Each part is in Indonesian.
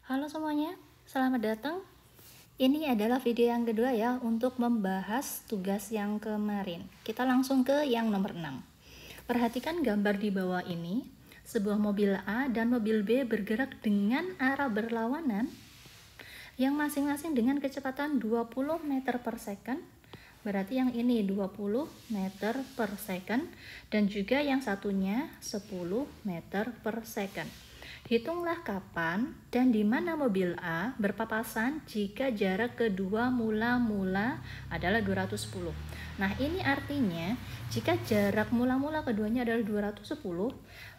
Halo semuanya, selamat datang. Ini adalah video yang kedua ya untuk membahas tugas yang kemarin. Kita langsung ke yang nomor 6. Perhatikan gambar di bawah ini. Sebuah mobil A dan mobil B bergerak dengan arah berlawanan yang masing-masing dengan kecepatan 20 meter per second. Berarti yang ini 20 meter per second dan juga yang satunya 10 meter per second. Hitunglah kapan dan di mana mobil A berpapasan jika jarak kedua mula-mula adalah 210. Nah, ini artinya jika jarak mula-mula keduanya adalah 210,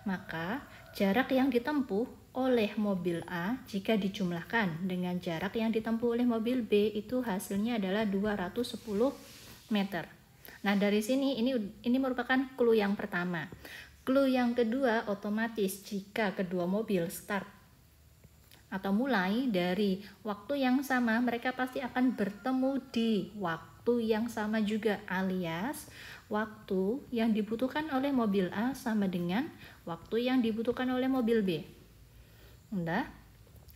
maka jarak yang ditempuh oleh mobil A jika dijumlahkan dengan jarak yang ditempuh oleh mobil B itu hasilnya adalah 210 meter. Nah, dari sini ini merupakan clue yang pertama. Clue yang kedua, otomatis jika kedua mobil start atau mulai dari waktu yang sama, mereka pasti akan bertemu di waktu yang sama juga, alias waktu yang dibutuhkan oleh mobil A sama dengan waktu yang dibutuhkan oleh mobil B. Udah.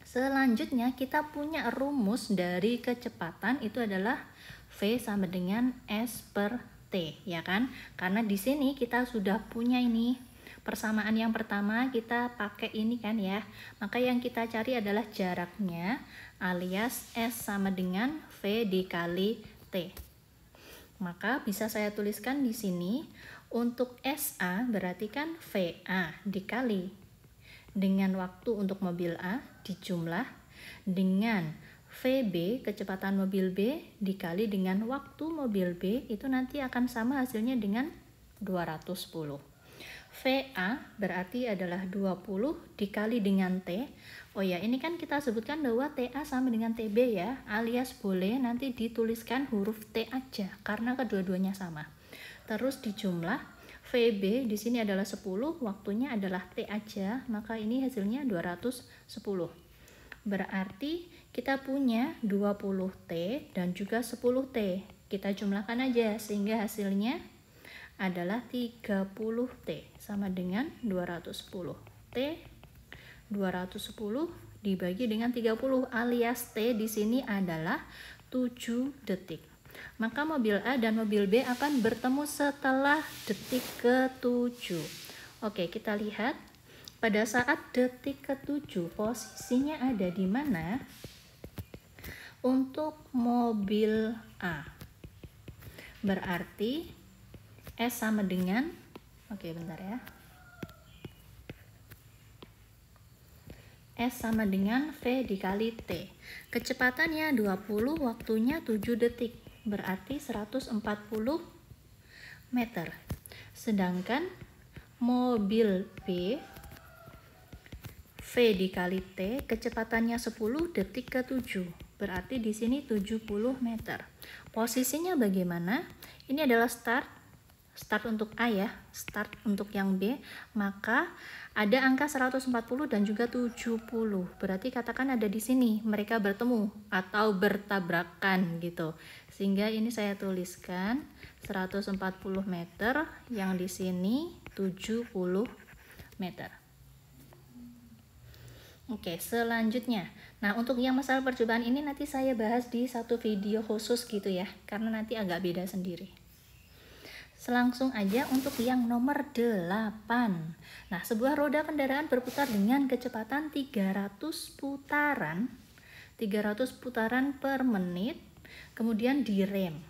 Selanjutnya kita punya rumus dari kecepatan, itu adalah V sama dengan S per T, ya kan? Karena di sini kita sudah punya ini persamaan yang pertama, kita pakai ini kan ya. Maka yang kita cari adalah jaraknya, alias S sama dengan V dikali T. Maka bisa saya tuliskan di sini untuk SA berarti kan VA dikali dengan waktu untuk mobil A dijumlah dengan VB kecepatan mobil B dikali dengan waktu mobil B, itu nanti akan sama hasilnya dengan 210. VA berarti adalah 20 dikali dengan T. Oh ya, ini kan kita sebutkan bahwa TA sama dengan TB ya, alias boleh nanti dituliskan huruf T aja karena kedua-duanya sama. Terus dijumlah VB di sini adalah 10, waktunya adalah T aja, maka ini hasilnya 210. Berarti kita punya 20T dan juga 10T. Kita jumlahkan aja sehingga hasilnya adalah 30T sama dengan 210. T 210 dibagi dengan 30 alias T di sini adalah 7 detik. Maka mobil A dan mobil B akan bertemu setelah detik ke-7. Oke, kita lihat pada saat detik ke-7 posisinya ada di mana? Untuk mobil A berarti S sama dengan, oke bentar ya, S sama dengan V dikali T. Kecepatannya 20, waktunya 7 detik, berarti 140 meter. Sedangkan mobil B, V dikali T, kecepatannya 10 detik ke-7, berarti di sini 70 meter. Posisinya bagaimana? Ini adalah start untuk A ya, start untuk yang B, maka ada angka 140 dan juga 70. Berarti katakan ada di sini, mereka bertemu atau bertabrakan gitu. Sehingga ini saya tuliskan 140 meter, yang di sini 70 meter. Oke, selanjutnya. Nah, untuk yang masalah percobaan ini nanti saya bahas di satu video khusus gitu ya, karena nanti agak beda sendiri. Langsung aja untuk yang nomor 8. Nah, sebuah roda kendaraan berputar dengan kecepatan 300 putaran per menit, kemudian direm.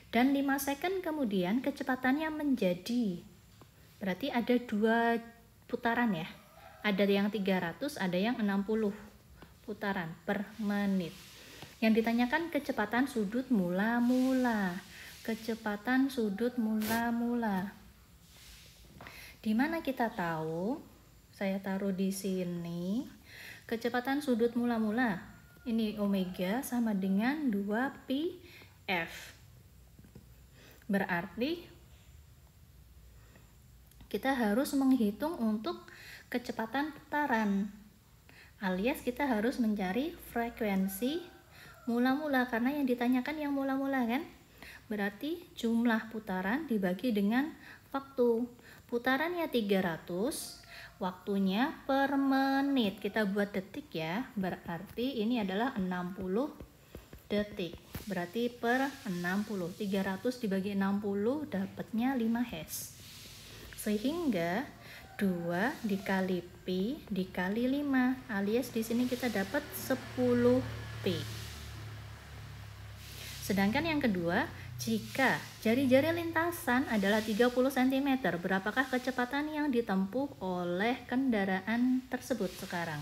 Dan 5 second kemudian kecepatannya menjadi, berarti ada 2 putaran ya. Ada yang 300, ada yang 60 putaran per menit. Yang ditanyakan kecepatan sudut mula-mula. Kecepatan sudut mula-mula. Di mana kita tahu? Saya taruh di sini. Kecepatan sudut mula-mula. Ini omega sama dengan 2pi F. Berarti kita harus menghitung untuk kecepatan putaran. Alias kita harus mencari frekuensi mula-mula karena yang ditanyakan yang mula-mula kan? Berarti jumlah putaran dibagi dengan waktu. Putarannya 300, Waktunya per menit. Kita buat detik ya. Berarti ini adalah 60 detik. Berarti per 60. 300 dibagi 60 dapatnya 5 hash. Sehingga 2 dikali Pi dikali 5, alias di sini kita dapat 10 Pi. Sedangkan yang kedua, jika jari-jari lintasan adalah 30 cm, berapakah kecepatan yang ditempuh oleh kendaraan tersebut sekarang?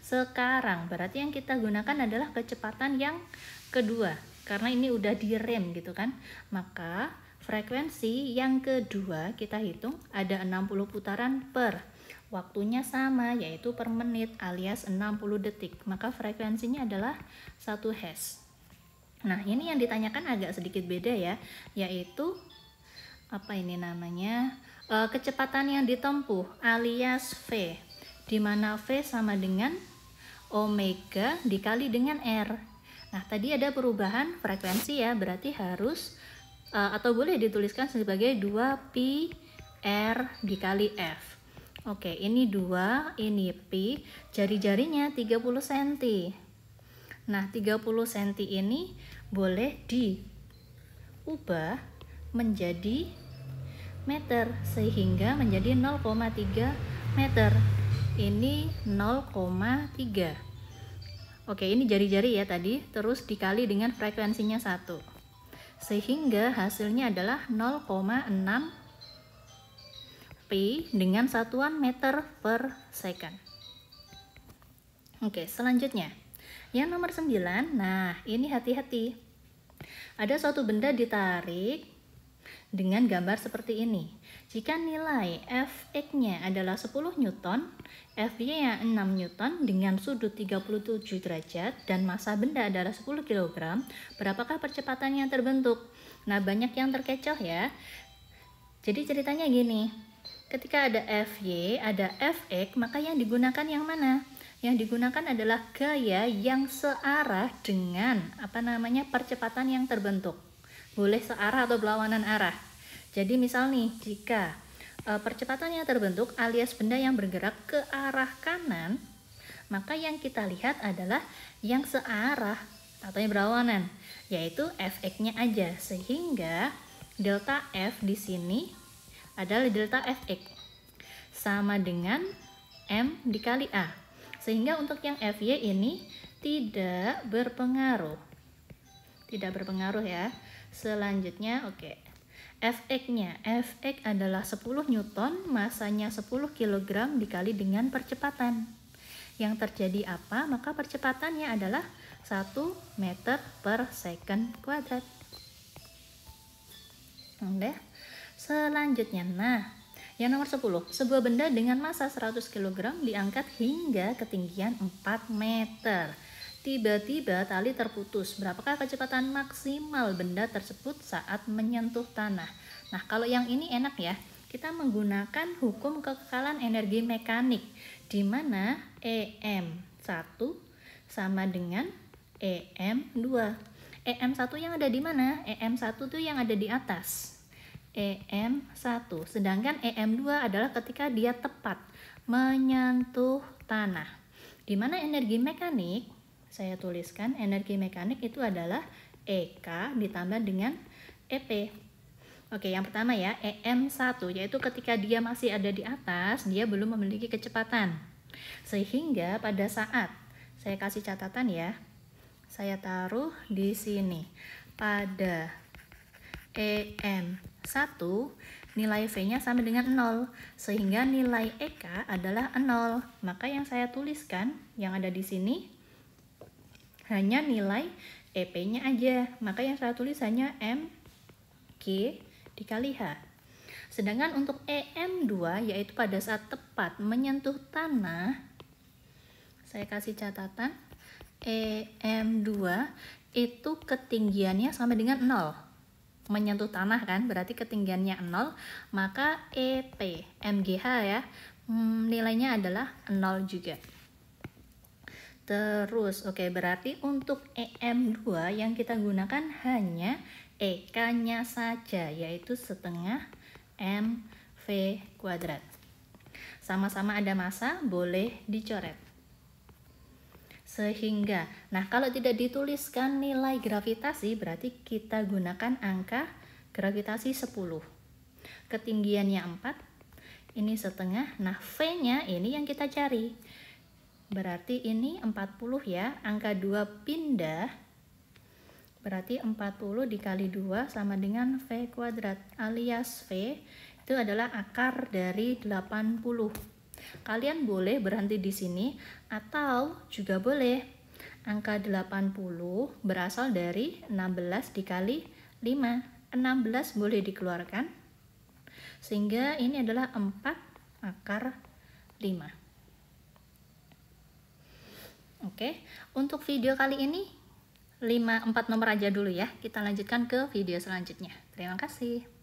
Sekarang berarti yang kita gunakan adalah kecepatan yang kedua, karena ini udah direm gitu kan. Maka frekuensi yang kedua kita hitung ada 60 putaran per waktunya sama, yaitu per menit alias 60 detik. Maka frekuensinya adalah 1 Hz. Nah, ini yang ditanyakan agak sedikit beda ya, yaitu apa ini namanya? Kecepatan yang ditempuh alias V, di mana V sama dengan omega dikali dengan R. Nah, tadi ada perubahan frekuensi ya, berarti harus atau boleh dituliskan sebagai 2pi R dikali F. Oke, ini 2, ini pi, jari-jarinya 30 cm. Nah, 30 cm ini boleh diubah menjadi meter, sehingga menjadi 0,3 meter. Ini 0,3. Oke, ini jari-jari ya tadi, terus dikali dengan frekuensinya 1. Sehingga hasilnya adalah 0,6 pi dengan satuan meter per second. Oke, selanjutnya. Yang nomor 9, nah ini hati-hati. Ada suatu benda ditarik dengan gambar seperti ini. Jika nilai Fx-nya adalah 10 Newton, Fy-nya 6 Newton dengan sudut 37 derajat dan massa benda adalah 10 kg, berapakah percepatan yang terbentuk? Nah, banyak yang terkecoh ya. Jadi ceritanya gini, ketika ada Fy, ada Fx, maka yang digunakan yang mana? Yang digunakan adalah gaya yang searah dengan percepatan yang terbentuk. Boleh searah atau berlawanan arah. Jadi misal nih, jika percepatan yang terbentuk alias benda yang bergerak ke arah kanan, maka yang kita lihat adalah yang searah atau yang berlawanan, yaitu Fx-nya aja. Sehingga delta F di sini adalah delta Fx sama dengan M dikali A. Sehingga untuk yang Fy ini tidak berpengaruh. Tidak berpengaruh ya. Selanjutnya, oke. Fx-nya, Fx adalah 10 Newton, masanya 10 kg dikali dengan percepatan. Yang terjadi apa? Maka percepatannya adalah 1 meter per second kuadrat. Udah. Selanjutnya, nah, yang nomor 10, sebuah benda dengan massa 100 kg diangkat hingga ketinggian 4 meter. Tiba-tiba tali terputus. Berapakah kecepatan maksimal benda tersebut saat menyentuh tanah? Nah, kalau yang ini enak ya. Kita menggunakan hukum kekekalan energi mekanik, di mana EM1 sama dengan EM2. EM1 yang ada di mana? EM1 itu yang ada di atas. EM1, sedangkan EM2 adalah ketika dia tepat menyentuh tanah. Di mana energi mekanik, saya tuliskan energi mekanik itu adalah EK ditambah dengan EP. Oke, yang pertama ya, EM1, yaitu ketika dia masih ada di atas, dia belum memiliki kecepatan. Sehingga pada saat, saya kasih catatan ya, saya taruh di sini, pada EM1 nilai V-nya sama dengan 0, sehingga nilai EK adalah 0. Maka yang saya tuliskan yang ada di sini hanya nilai EP-nya aja. Maka yang saya tulis hanya MG dikali H. Sedangkan untuk EM2, yaitu pada saat tepat menyentuh tanah, saya kasih catatan, EM2 itu ketinggiannya sama dengan 0. Menyentuh tanah kan, berarti ketinggiannya 0, maka EP, MGH ya, nilainya adalah 0 juga. Terus, oke, berarti untuk EM2 yang kita gunakan hanya EK-nya saja, yaitu setengah MV kuadrat. Sama-sama ada massa, boleh dicoret. Sehingga, nah kalau tidak dituliskan nilai gravitasi, berarti kita gunakan angka gravitasi 10. Ketinggiannya 4, ini setengah, nah V-nya ini yang kita cari. Berarti ini 40 ya, angka 2 pindah, berarti 40 dikali 2 sama dengan V kuadrat, alias V itu adalah akar dari 80. Kalian boleh berhenti di sini atau juga boleh angka 80 berasal dari 16 dikali 5. 16 boleh dikeluarkan sehingga ini adalah 4 akar 5. Oke, untuk video kali ini 4 nomor aja dulu ya. Kita lanjutkan ke video selanjutnya. Terima kasih.